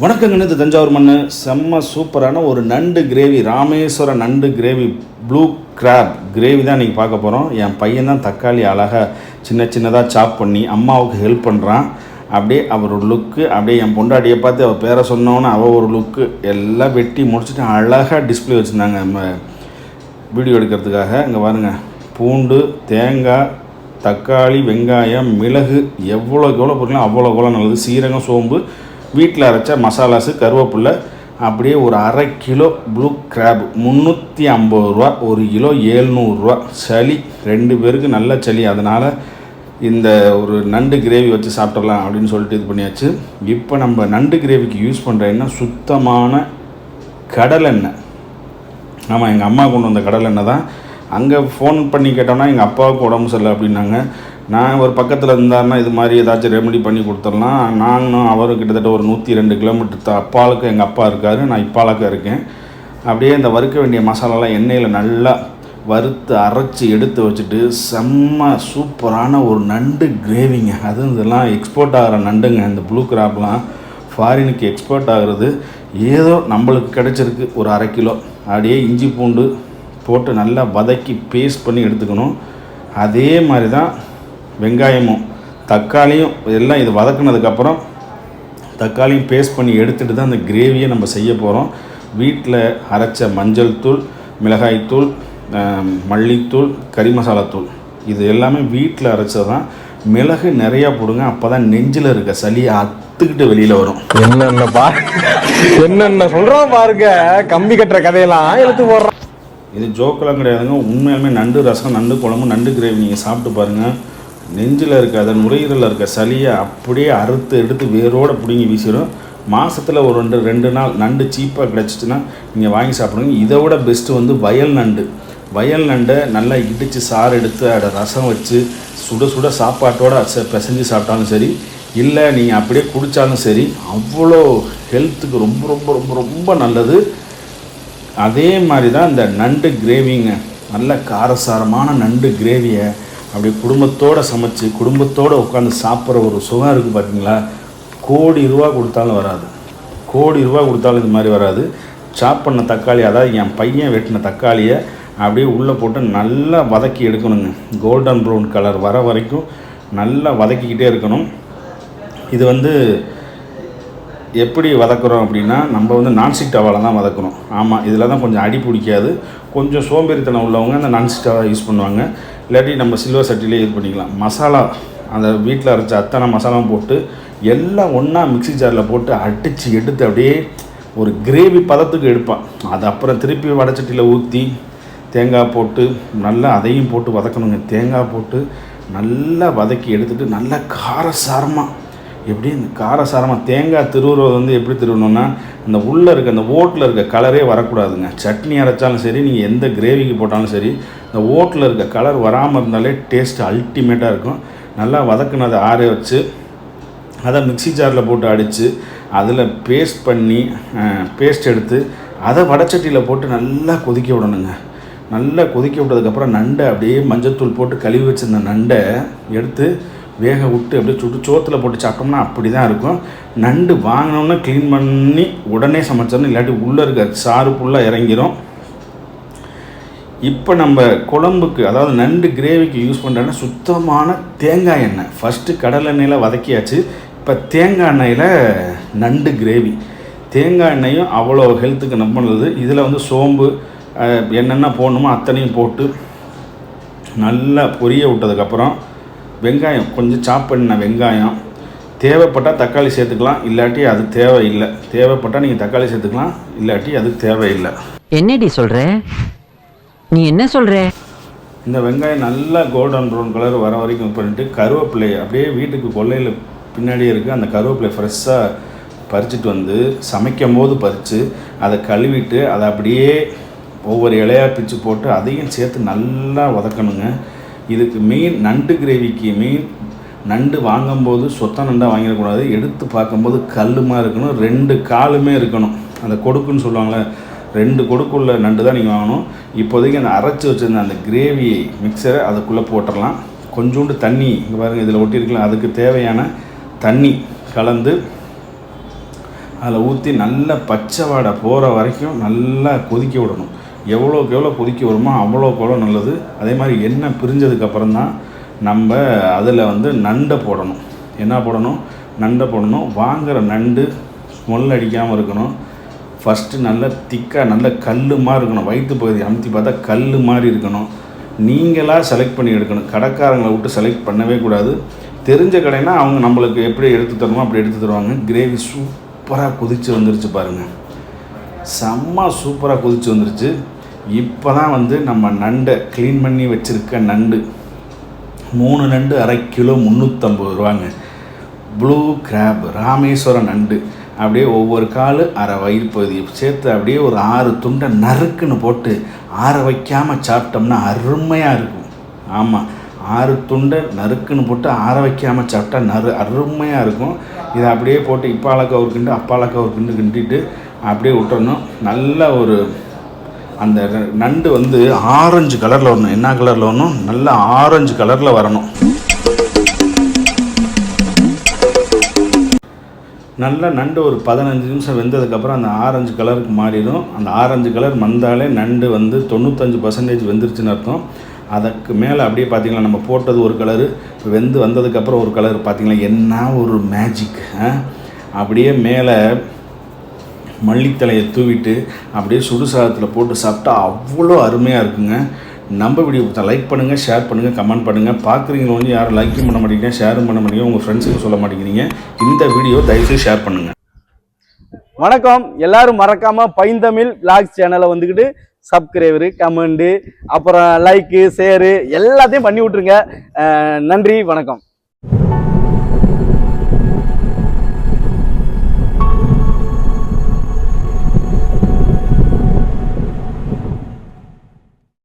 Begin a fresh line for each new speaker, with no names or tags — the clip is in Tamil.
வணக்கங்க. இது தஞ்சாவூர் மண். செம்ம சூப்பரான ஒரு நண்டு கிரேவி, ராமேஸ்வர நண்டு கிரேவி, ப்ளூ கிராப் கிரேவி தான் இன்றைக்கி பார்க்க போகிறோம். என் பையன் தான் தக்காளி அழகாக சின்னதாக சாப் பண்ணி அம்மாவுக்கு ஹெல்ப் பண்ணுறான். அப்படியே அவர் ஒரு லுக்கு, அப்படியே என் பொண்டாட்டியை பார்த்து அவள் பேரை சொன்னோன்னு அவள் ஒரு லுக்கு எல்லாம் வெட்டி முடிச்சுட்டு அழகாக டிஸ்பிளே வச்சுருந்தாங்க நம்ம வீடியோ எடுக்கிறதுக்காக. இங்கே பாருங்கள், பூண்டு, தேங்காய், தக்காளி, வெங்காயம், மிளகு, எவ்வளோக்கு எவ்வளோ பொருளும் அவ்வளோக்கு எவ்வளோ நல்லது. சீரகம், சோம்பு, வீட்டில் அரைச்ச மசாலாஸு, கருவேப்பில்லை, அப்படியே ஒரு அரை கிலோ ப்ளூ கிராப் 350 ரூபா, ஒரு கிலோ 700 ரூபா. சளி 2 பேருக்கு நல்ல சளி, அதனால் இந்த ஒரு நண்டு கிரேவி வச்சு சாப்பிட்றலாம் அப்படின்னு சொல்லிட்டு இது பண்ணியாச்சு. இப்போ நம்ம நண்டு கிரேவிக்கு யூஸ் பண்ணுற எண்ணெய் சுத்தமான கடலெண்ணெய். ஆமாம், எங்கள் அம்மா கொண்டு வந்த கடலெண்ணெய் தான். அங்கே ஃபோன் பண்ணி கேட்டோம்னா எங்கள் அப்பாவுக்கு உடம்பு சரியில்லை அப்படின்னாங்க. நான் ஒரு பக்கத்தில் இருந்தாருன்னா இது மாதிரி ஏதாச்சும் ரெமெடி பண்ணி கொடுத்துடலாம். நானும் அவரும் கிட்டத்தட்ட ஒரு 102 கிலோமீட்டர் அப்பாளுக்கு எங்கள் அப்பா இருக்கார், நான் இப்பாளுக்கு இருக்கேன். அப்படியே இந்த வறுக்க வேண்டிய மசாலாலாம் எண்ணெயில் நல்லா வறுத்து அரைச்சி எடுத்து வச்சுட்டு செம்ம சூப்பரான ஒரு நண்டு கிரேவிங்க. அதுவும் இதெல்லாம் எக்ஸ்போர்ட் ஆகிற நண்டுங்க. இந்த ப்ளூ கிராப்லாம் ஃபாரினுக்கு எக்ஸ்போர்ட் ஆகிறது. ஏதோ நம்மளுக்கு கிடச்சிருக்கு ஒரு அரை கிலோ. அப்படியே இஞ்சி பூண்டு போட்டு நல்லா வதக்கி பேஸ்ட் பண்ணி எடுத்துக்கணும். அதே மாதிரி தான் வெங்காயமும் தக்காளியும் எல்லாம் இது வதக்குனதுக்கப்புறம் தக்காளியும் பேஸ்ட் பண்ணி எடுத்துகிட்டு தான் அந்த கிரேவியை நம்ம செய்ய போகிறோம். வீட்டில் அரைச்ச மஞ்சள் தூள், மிளகாய்த்தூள், மல்லித்தூள், கறி மசாலாத்தூள், இது எல்லாமே வீட்டில் அரைச்சது தான். மிளகு நிறையா போடுங்க, அப்போ தான் நெஞ்சில் இருக்க சளியை அத்துக்கிட்டு வெளியில் வரும்.
என்னென்ன சொல்கிறோம் பாருங்க, கம்பி கட்டுற கதையெல்லாம் எடுத்து போடுறோம்.
இது ஜோக்கெல்லாம் கிடையாதுங்க. உண்மையாலுமே நண்டு ரசம், நண்டு குழம்பு, நண்டு கிரேவி நீங்கள் சாப்பிட்டு பாருங்கள். நெஞ்சில் இருக்க அதன் நுரையீரலில் இருக்க சளியை அப்படியே அறுத்து எடுத்து வேரோடு பிடுங்கி வீசிடும். மாதத்தில் ஒரு 2 நாள் நண்டு சீப்பாக கிடச்சிச்சின்னா நீங்கள் வாங்கி சாப்பிடுங்க. இதை விட பெஸ்ட்டு வந்து வயல் நண்டு. வயல் நண்டை நல்லா இடித்து சாறு எடுத்து அதை ரசம் வச்சு சுட சுட சாப்பாட்டோடு பிசைஞ்சு சாப்பிட்டாலும் சரி, இல்லை நீங்கள் அப்படியே குடித்தாலும் சரி, அவ்வளோ ஹெல்த்துக்கு ரொம்ப ரொம்ப ரொம்ப ரொம்ப நல்லது. அதே மாதிரி தான் இந்த நண்டு கிரேவிங்க. நல்ல காரசாரமான நண்டு கிரேவியை அப்படி குடும்பத்தோடு சமைச்சு குடும்பத்தோடு உட்காந்து சாப்பிட்ற ஒரு சுகம் இருக்குது பார்த்தீங்களா. கோடி ரூபா கொடுத்தாலும் வராது, கோடி ரூபா கொடுத்தாலும் இது மாதிரி வராது. சாப் பண்ண தக்காளி, அதாவது என் பையன் வெட்டின தக்காளியை அப்படியே உள்ளே போட்டு நல்லா வதக்கி எடுக்கணுங்க. கோல்டன் ப்ரௌன் கலர் வர வரைக்கும் நல்லா வதக்கிக்கிட்டே இருக்கணும். இது வந்து எப்படி வதக்குறோம் அப்படின்னா, நம்ம வந்து நான்ஸ்டிக் டவாவில் தான் வதக்கணும். ஆமாம், இதில் தான் கொஞ்சம் அடி பிடிக்காது. கொஞ்சம் சோம்பேறித்தனம் உள்ளவங்க அந்த நான்ஸ்டிக் டவா யூஸ் பண்ணுவாங்க, இல்லாட்டி நம்ம சில்வர் சட்டிலே இது பண்ணிக்கலாம். மசாலா அந்த வீட்டில் அரைச்ச அத்தனை மசாலாவும் போட்டு எல்லாம் ஒன்றா மிக்ஸி ஜாரில் போட்டு அடித்து எடுத்து அப்படியே ஒரு கிரேவி பதத்துக்கு எடுப்பான். அது அப்புறம் திருப்பி வடைச்சட்டியில் ஊற்றி தேங்காய் போட்டு நல்லா அதையும் போட்டு வதக்கணுங்க. தேங்காய் போட்டு நல்லா வதக்கி எடுத்துகிட்டு நல்லா காரசாரமாக, எப்படி இந்த காரசாரமாக தேங்காய் திருவுறது வந்து எப்படி திருவணுன்னா, அந்த உள்ளே இருக்க அந்த ஓட்டில் இருக்க கலரே வரக்கூடாதுங்க. சட்னி அரைச்சாலும் சரி, நீங்கள் எந்த கிரேவிக்கு போட்டாலும் சரி, இந்த ஓட்டில் இருக்க கலர் வராமல் இருந்தாலே டேஸ்ட் அல்டிமேட்டாக இருக்கும். நல்லா வதக்குனதை ஆற வச்சு அதை மிக்ஸி ஜாரில் போட்டு அடித்து அதில் பேஸ்ட் எடுத்து அதை வடைச்சட்டியில் போட்டு நல்லா கொதிக்க விடணுங்க. நல்லா கொதிக்க விட்டதுக்கப்புறம் நண்டை அப்படியே மஞ்சத்தூள் போட்டு கழுவி வச்சிருந்த நண்டை எடுத்து வேக விட்டு அப்படியே சுட்டு சோத்தில் போட்டு சாப்பிட்டோம்னா அப்படி தான் இருக்கும். நண்டு வாங்கினோன்னா க்ளீன் பண்ணி உடனே சமைச்சிடணும், இல்லாட்டி உள்ளே இருக்க சாறு ஃபுல்லாக இறங்கிடும். இப்போ நம்ம குழம்புக்கு, அதாவது நண்டு கிரேவிக்கு யூஸ் பண்ணுறேன்னா சுத்தமான தேங்காய் எண்ணெய். ஃபஸ்ட்டு கடலை எண்ணெயில் வதக்கியாச்சு, இப்போ தேங்காய் எண்ணெயில் நண்டு கிரேவி. தேங்காய் எண்ணெயும் அவ்வளோ ஹெல்த்துக்கு நம்ம நல்லது. இதில் வந்து சோம்பு என்னென்ன போடணுமோ அத்தனையும் போட்டு நல்லா பொரிய விட்டதுக்கப்புறம் வெங்காயம், கொஞ்சம் சாப் பண்ண வெங்காயம், தேவைப்பட்டால் தக்காளி சேர்த்துக்கலாம், இல்லாட்டி அது தேவையில்லை. தேவைப்பட்டால் நீங்கள் தக்காளி சேர்த்துக்கலாம், இல்லாட்டி அது தேவையில்லை.
என்னடி சொல்கிற, நீ என்ன சொல்கிற?
இந்த வெங்காயம் நல்லா கோல்டன் ப்ரௌன் கலர் வர வரைக்கும் பண்ணிட்டு கருவேப்பிலை அப்படியே வீட்டுக்கு கொல்லையில் பின்னாடியே இருக்குது. அந்த கருவேப்பிலை ஃப்ரெஷ்ஷாக பறிச்சுட்டு வந்து சமைக்கும் போது பறித்து அதை கழுவிட்டு அதை அப்படியே ஒவ்வொரு இலையாக பிச்சு போட்டு அதையும் சேர்த்து நல்லா வதக்கணுங்க. இதுக்கு மெயின் நண்டு கிரேவிக்கு மெயின், நண்டு வாங்கும்போது சொத்த நண்டாக வாங்கிடக்கூடாது. எடுத்து பார்க்கும்போது கல்லுமாக இருக்கணும், 2 காலுமே இருக்கணும். அந்த கொடுக்குன்னு சொல்லுவாங்களே, 2 கொடுக்குள்ள நண்டு தான் நீங்கள் வாங்கணும். இப்போதைக்கு அந்த அரைச்சி வச்சுருந்த அந்த கிரேவி மிக்சரை அதுக்குள்ளே போட்டுடலாம். கொஞ்சோண்டு தண்ணி, இங்கே பாருங்கள் இதில் ஒட்டியிருக்கலாம், அதுக்கு தேவையான தண்ணி கலந்து அதில் ஊற்றி நல்லா பச்சை வாடை போகிற வரைக்கும் நல்லா கொதிக்க விடணும். எவ்வளோக்கு எவ்வளோ கொதிக்க வருமோ அவ்வளோக்கு எவ்வளோ நல்லது. அதே மாதிரி எண்ணெய் பிரிஞ்சதுக்கப்புறம் தான் நம்ம அதில் வந்து நண்டை போடணும். என்ன போடணும்? நண்டை போடணும். வாங்குகிற நண்டு ஸ்மெல் அடிக்காமல் இருக்கணும். ஃபஸ்ட்டு நல்லா திக்காக நல்ல கல் மாதிரி இருக்கணும். வயிற்று பகுதி அமுத்தி பார்த்தா கல் மாதிரி இருக்கணும். நீங்களாக செலக்ட் பண்ணி எடுக்கணும். கடைக்காரங்களை விட்டு செலக்ட் பண்ணவே கூடாது. தெரிஞ்ச கடைனா அவங்க நம்மளுக்கு எப்படி எடுத்து தரணுமோ அப்படி எடுத்து தருவாங்க. கிரேவி சூப்பராக கொதித்து வந்துருச்சு பாருங்கள். செம்ம சூப்பராக கொதித்து வந்துருச்சு. இப்போ தான் வந்து நம்ம நண்டை க்ளீன் பண்ணி வச்சுருக்க நண்டு 3 நண்டு அரை கிலோ 350 ரூபாங்க. ப்ளூ கிராப் ராமேஸ்வரம் நண்டு அப்படியே ஒவ்வொரு காலு அரை வயிறு பகுதியை சேர்த்து அப்படியே ஒரு 6 துண்டை நறுக்குன்னு போட்டு ஆற வைக்காமல் சாப்பிட்டோம்னா அருமையாக இருக்கும். ஆமாம், 6 துண்டை நறுக்குன்னு போட்டு ஆற வைக்காமல் சாப்பிட்டா அருமையாக இருக்கும். இதை அப்படியே போட்டு இப்பாலக்கா ஒரு கிண்டு அப்பாலக்கா ஒரு கிண்டு கிண்டிட்டு அப்படியே விட்டுறணும். நல்ல ஒரு அந்த நண்டு வந்து ஆரஞ்சு கலரில் வரணும். என்ன கலரில் வரணும்? நல்ல ஆரஞ்சு கலரில் வரணும். நல்லா நண்டு ஒரு 15 நிமிஷம் வெந்ததுக்கப்புறம் அந்த ஆரஞ்சு கலருக்கு மாறிடும். அந்த ஆரஞ்சு கலர் வந்தாலே நண்டு வந்து 95% வெந்துருச்சுன்னு அர்த்தம். அதுக்கு மேலே அப்படியே பார்த்திங்கன்னா நம்ம போட்டது ஒரு கலரு, வெந்து வந்ததுக்கப்புறம் ஒரு கலர் பார்த்திங்களா, என்ன ஒரு மேஜிக். அப்படியே மேலே மல்லித்தலையை தூவிட்டு அப்படியே சுடு சாதத்தில் போட்டு சாப்பிட்டா அவ்வளோ அருமையாக இருக்குங்க. நம்ம வீடியோ லைக் பண்ணுங்கள், ஷேர் பண்ணுங்கள், கமெண்ட் பண்ணுங்கள். பார்க்குறீங்களோ வந்து யாரும் லைக்கும் பண்ண மாட்டேங்கிறீங்க, ஷேரும் பண்ண மாட்டேங்கிறீங்க, உங்கள் ஃப்ரெண்ட்ஸுக்கு சொல்ல மாட்டேங்கிறீங்க. இந்த வீடியோ தயவுசெய்து ஷேர் பண்ணுங்கள்.
வணக்கம். எல்லாரும் மறக்காம பைந்தமிழ் விளாக்ஸ் சேனலை வந்துக்கிட்டு சப்ஸ்கிரைபரு, கமெண்டு, அப்புறம் லைக்கு, ஷேரு எல்லாத்தையும் பண்ணி விட்ருங்க. நன்றி, வணக்கம்.